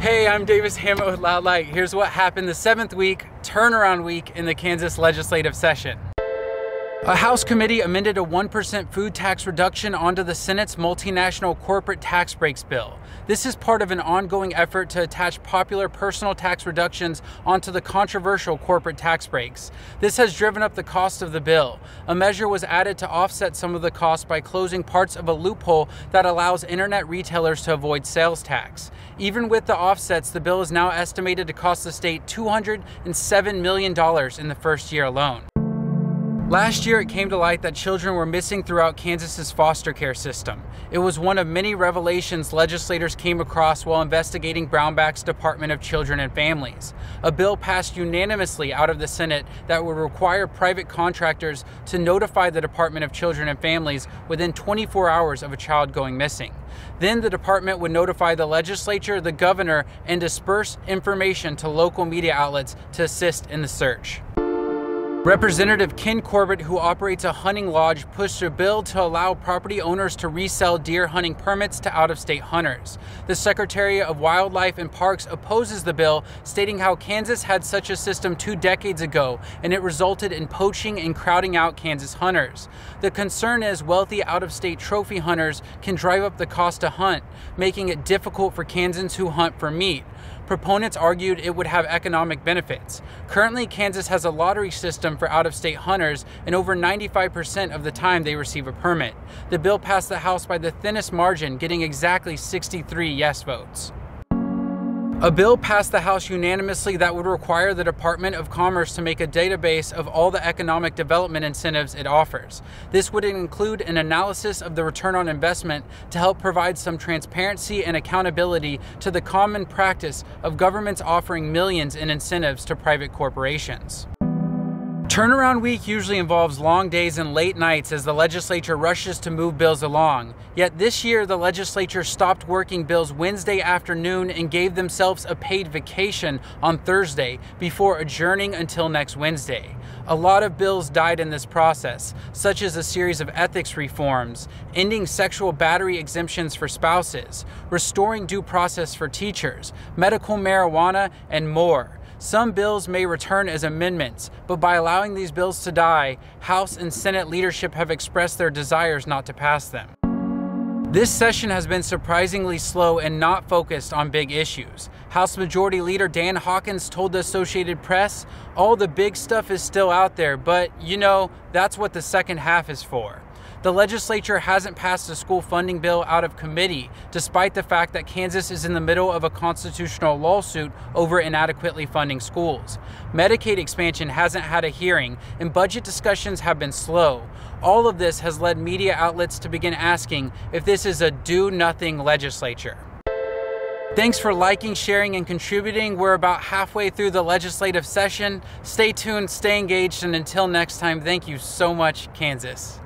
Hey, I'm Davis Hammett with Loud Light. Here's what happened the 7th week, turnaround week in the Kansas legislative session. A House committee amended a 1% food tax reduction onto the Senate's multinational corporate tax breaks bill. This is part of an ongoing effort to attach popular personal tax reductions onto the controversial corporate tax breaks. This has driven up the cost of the bill. A measure was added to offset some of the cost by closing parts of a loophole that allows internet retailers to avoid sales tax. Even with the offsets, the bill is now estimated to cost the state $207 million in the first year alone. Last year, it came to light that children were missing throughout Kansas's foster care system. It was one of many revelations legislators came across while investigating Brownback's Department of Children and Families. A bill passed unanimously out of the Senate that would require private contractors to notify the Department of Children and Families within 24 hours of a child going missing. Then the department would notify the legislature, the governor, and disperse information to local media outlets to assist in the search. Representative Ken Corbett, who operates a hunting lodge, pushed a bill to allow property owners to resell deer hunting permits to out-of-state hunters. The Secretary of Wildlife and Parks opposes the bill, stating how Kansas had such a system 2 decades ago, and it resulted in poaching and crowding out Kansas hunters. The concern is wealthy out-of-state trophy hunters can drive up the cost to hunt, making it difficult for Kansans who hunt for meat. Proponents argued it would have economic benefits. Currently, Kansas has a lottery system for out-of-state hunters, and over 95% of the time they receive a permit. The bill passed the House by the thinnest margin, getting exactly 63 yes votes. A bill passed the House unanimously that would require the Department of Commerce to make a database of all the economic development incentives it offers. This would include an analysis of the return on investment to help provide some transparency and accountability to the common practice of governments offering millions in incentives to private corporations. Turnaround week usually involves long days and late nights as the legislature rushes to move bills along. Yet this year, the legislature stopped working bills Wednesday afternoon and gave themselves a paid vacation on Thursday before adjourning until next Wednesday. A lot of bills died in this process, such as a series of ethics reforms, ending sexual battery exemptions for spouses, restoring due process for teachers, medical marijuana, and more. Some bills may return as amendments, but by allowing these bills to die, House and Senate leadership have expressed their desires not to pass them. This session has been surprisingly slow and not focused on big issues. House Majority Leader Dan Hawkins told the Associated Press, "All the big stuff is still out there, but, that's what the second half is for." The legislature hasn't passed a school funding bill out of committee, despite the fact that Kansas is in the middle of a constitutional lawsuit over inadequately funding schools. Medicaid expansion hasn't had a hearing, and budget discussions have been slow. All of this has led media outlets to begin asking if this is a do-nothing legislature. Thanks for liking, sharing, and contributing. We're about halfway through the legislative session. Stay tuned, stay engaged, and until next time, thank you so much, Kansas.